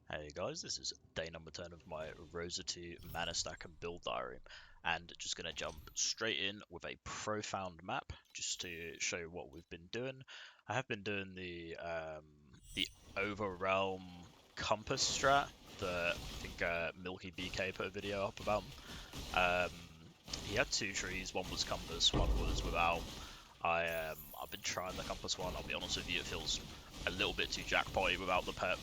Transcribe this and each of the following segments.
Hey guys, this is day number 10 of my Rosa 2 mana stack and build diary, and just going to jump straight in with a profound map just to show you what we've been doing. I have been doing the Overrealm compass strat that I think Milky BK put a video up about. Um, he had two trees, one was compass, one was without. I've been trying the compass one. I'll be honest with you, it feels a little bit too jackpotty without the pet.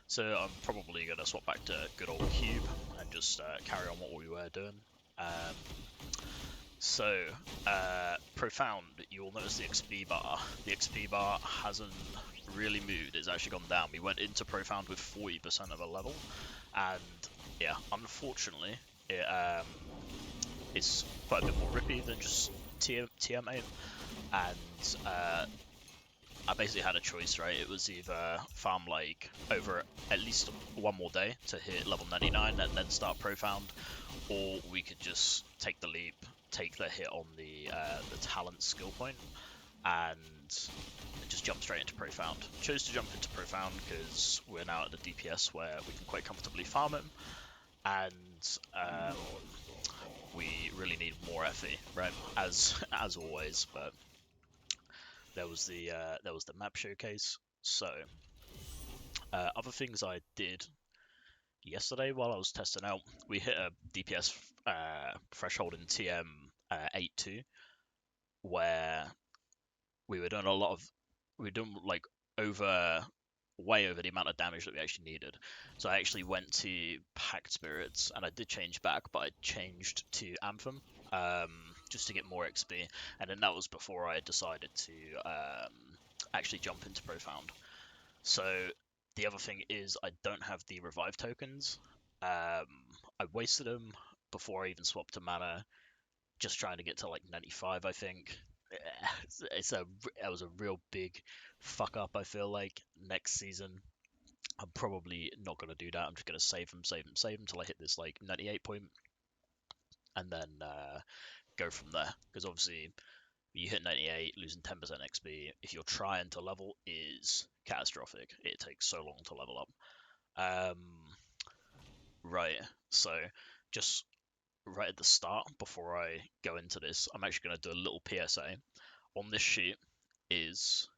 So I'm probably going to swap back to good old Cube and just carry on what we were doing. Um, Profound, you'll notice the XP bar. The XP bar hasn't really moved, it's actually gone down. We went into Profound with 40% of a level, and yeah, unfortunately, it's quite a bit more rippy than just TM8, and I basically had a choice, right? It was either farm like over at least one more day to hit level 99 and then start Profound, or we could just take the leap, take the hit on the talent skill point, and just jump straight into Profound. Chose to jump into Profound because we're now at the DPS where we can quite comfortably farm him, and we really need more FE, right? As always, but there was the map showcase. So other things I did yesterday while I was testing out, we hit a DPS threshold in TM 8.2 where we were doing a lot of we were doing like over way over the amount of damage that we actually needed. So I actually went to Packed Spirits and I did change back, but I changed to Anthem just to get more XP, and then that was before I decided to actually jump into Profound. So the other thing is I don't have the revive tokens. I wasted them before I even swapped to mana, just trying to get to like 95, I think. It was a real big fuck up. I feel like next season I'm probably not gonna do that. I'm just gonna save them, save them, save them until I hit this like 98 point, and then go from there. Because obviously you hit 98, losing 10% XP if you're trying to level is catastrophic. It takes so long to level up. Um, right, so just right at the start, before I go into this, I'm actually going to do a little PSA. On this sheet is,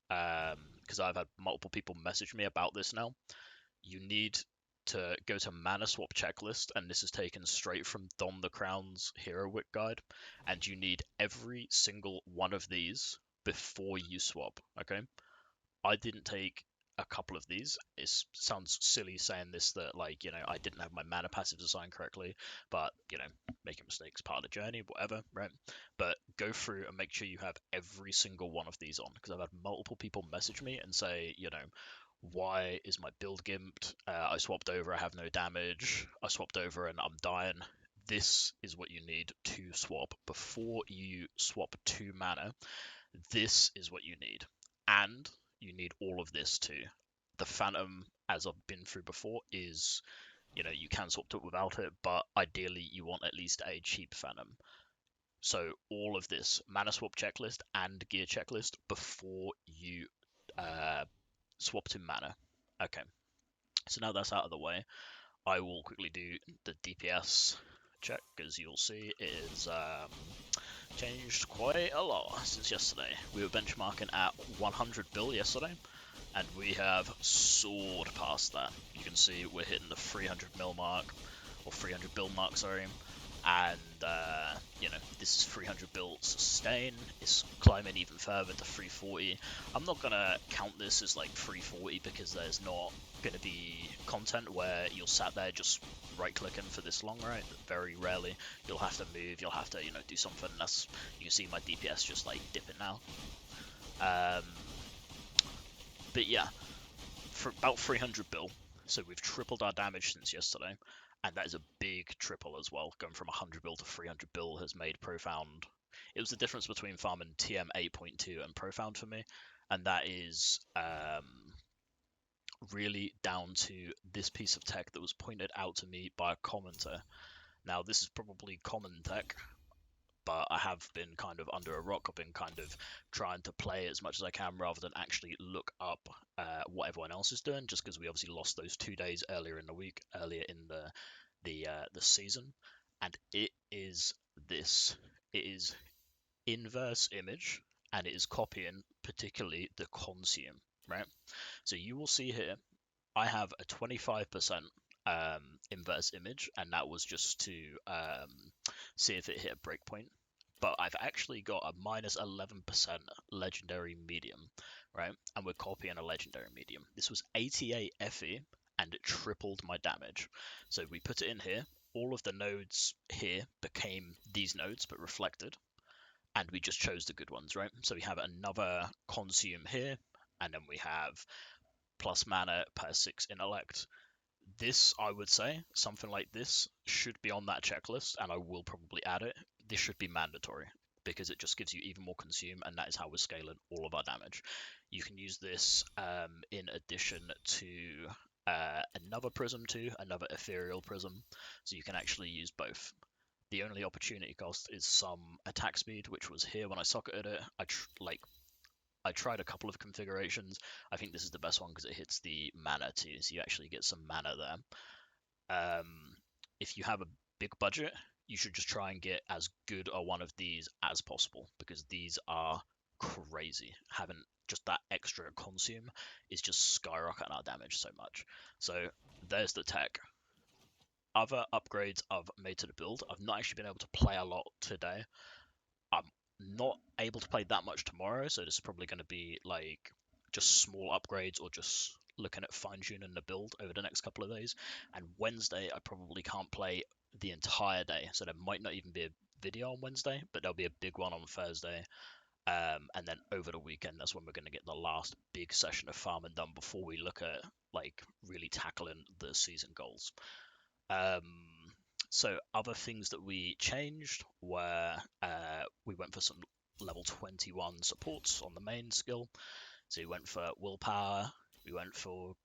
because I've had multiple people message me about this now, you need to go to mana swap checklist, and this is taken straight from Don the Crown's Hero Wick guide, and you need every single one of these before you swap, okay? I didn't take a couple of these. It sounds silly saying this, that like, I didn't have my mana passives assigned correctly, but making mistakes part of the journey, whatever, right? But go through and make sure you have every single one of these on, because I've had multiple people message me and say, why is my build gimped? I swapped over, I have no damage. I swapped over and I'm dying. This is what you need to swap before you swap to mana. This is what you need. And you need all of this too. The Phantom, as I've been through before, is, you can swap to it without it, but ideally you want at least a cheap Phantom. So all of this mana swap checklist and gear checklist before you swap to mana. Okay, so now that's out of the way, I will quickly do the DPS check, because you'll see it is changed quite a lot since yesterday. We were benchmarking at 100 bill yesterday, and we have soared past that. You can see we're hitting the 300 mil mark, or 300 bill mark, sorry. And, this is 300 bill sustain. It's climbing even further to 340. I'm not going to count this as like 340 because there's not going to be content where you're sat there just right-clicking for this long, right? Very rarely. You'll have to move, you'll have to, do something. That's, you can see my DPS just like dipping now. But yeah, for about 300 bill. So we've tripled our damage since yesterday, and that is a big triple as well. Going from 100 bill to 300 bill has made Profound. It was the difference between farming TM 8.2 and Profound for me, and that is really down to this piece of tech that was pointed out to me by a commenter. Now, this is probably common tech, but I have been kind of under a rock. I've been kind of trying to play as much as I can rather than actually look up what everyone else is doing, just because we obviously lost those 2 days earlier in the week, earlier in the season, and it is this. It is inverse image, and it is copying particularly the consume, right? So you will see here, I have a 25% inverse image, and that was just to see if it hit a breakpoint. But I've actually got a minus 11% legendary medium, right? And we're copying a legendary medium. This was 88 FE, and it tripled my damage. So we put it in here. All of the nodes here became these nodes, but reflected. And we just chose the good ones, right? So we have another consume here, and then we have plus mana per 6 intellect. This, I would say, something like this should be on that checklist, and I will probably add it. This should be mandatory because it just gives you even more consume, and that is how we're scaling all of our damage. You can use this in addition to another prism too, another ethereal prism, so you can actually use both. The only opportunity cost is some attack speed, which was here when I socketed it. I tried a couple of configurations. I think this is the best one because it hits the mana too, so you actually get some mana there. If you have a big budget, you should just try and get as good a one of these as possible because these are crazy. Having just that extra consume is just skyrocketing our damage so much. So there's the tech. Other upgrades I've made to the build. I've not actually been able to play a lot today. I'm not able to play that much tomorrow, so this is probably going to be like just small upgrades or just looking at fine-tuning the build over the next couple of days. And Wednesday, I probably can't play the entire day, so there might not even be a video on Wednesday, but there'll be a big one on Thursday. And then over the weekend, that's when we're going to get the last big session of farming done before we look at like really tackling the season goals. So other things that we changed were we went for some level 21 supports on the main skill. So we went for willpower, we went for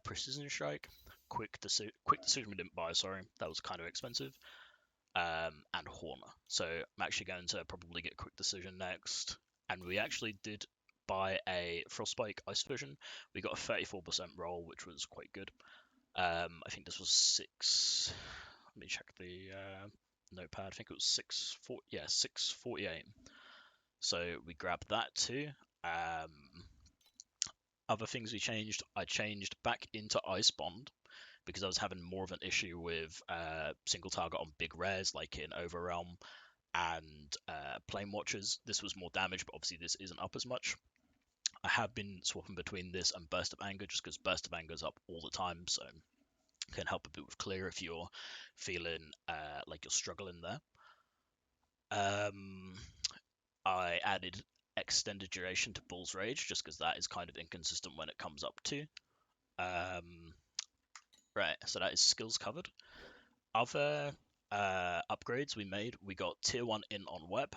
precision strike, quick decision we didn't buy, sorry, that was kind of expensive, and Horner. So I'm actually going to probably get quick decision next. And we actually did buy a Frostspike Ice Vision. We got a 34% roll, which was quite good. I think this was 6. Let me check the notepad. I think it was 648. So we grabbed that too. Other things we changed. I changed back into Ice Bond because I was having more of an issue with single target on big rares like in Overrealm and Flame Watchers. This was more damage, but obviously this isn't up as much. I have been swapping between this and Burst of Anger just because Burst of Anger is up all the time, so can help a bit with clear if you're feeling like you're struggling there. I added extended duration to Bull's Rage just because that is kind of inconsistent when it comes up to. Right, so that is skills covered. Other upgrades we made, we got tier 1 in on web.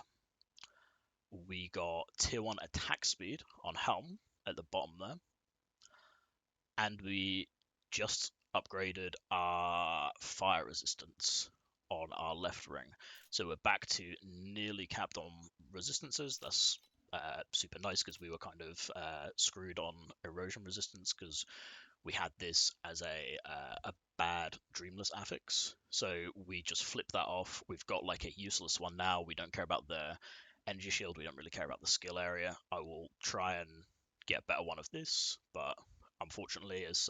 We got tier 1 attack speed on helm at the bottom there. And we just upgraded our fire resistance on our left ring. So we're back to nearly capped on resistances. That's super nice because we were kind of screwed on erosion resistance because we had this as a bad Dreamless affix. So we just flipped that off. We've got like a useless one now. We don't care about the energy shield. We don't really care about the skill area. I will try and get a better one of this, but unfortunately, as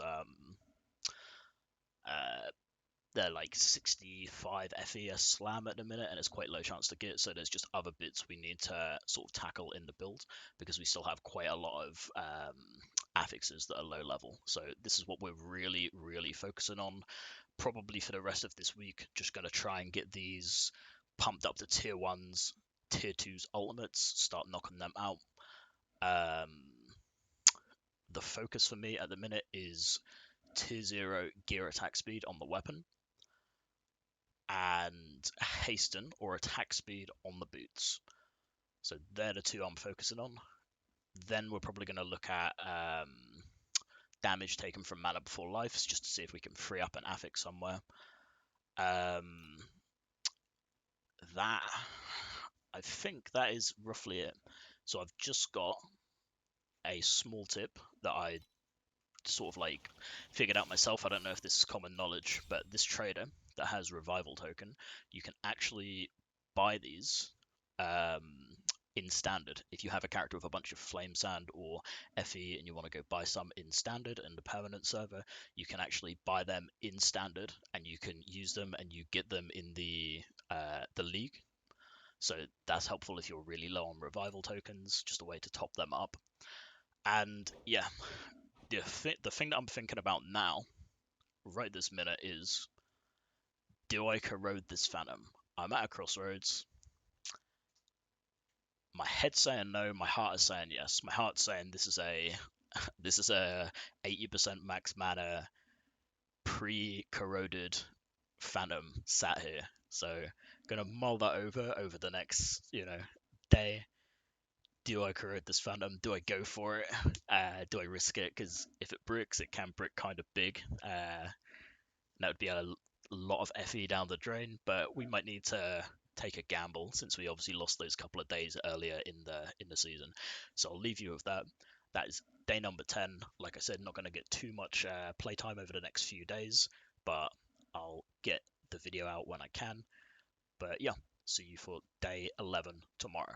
they're like 65 FES slam at the minute, and it's quite low chance to get. So there's just other bits we need to sort of tackle in the build because we still have quite a lot of affixes that are low level. So this is what we're really, really focusing on. Probably for the rest of this week, just going to try and get these pumped up to tier 1s, tier 2s ultimates, start knocking them out. The focus for me at the minute is tier 0 gear attack speed on the weapon and hasten or attack speed on the boots. So they're the two I'm focusing on. Then we're probably going to look at damage taken from mana before life, just to see if we can free up an affix somewhere. That I think that is roughly it. So I've just got a small tip that I sort of like figured out myself. I don't know if this is common knowledge, but this trader that has revival token, you can actually buy these um, in standard. If you have a character with a bunch of flame sand or FE and you want to go buy some in standard and the permanent server, you can actually buy them in standard and you can use them and you get them in the league. So that's helpful if you're really low on revival tokens, just a way to top them up. And yeah, the thing that I'm thinking about now, right this minute, is do I corrode this Phantom? I'm at a crossroads. My head's saying no, my heart is saying yes. My heart's saying this is a 80% max mana pre-corroded Phantom sat here. So gonna mull that over the next, day. Do I corrode this Phantom? Do I go for it? Do I risk it? Because if it bricks, it can brick kind of big. That would be a lot of FE down the drain, but we might need to take a gamble since we obviously lost those couple of days earlier in the season. So I'll leave you with that. That is day number 10. Like I said, not going to get too much playtime over the next few days, but I'll get the video out when I can. But yeah, see you for day 11 tomorrow.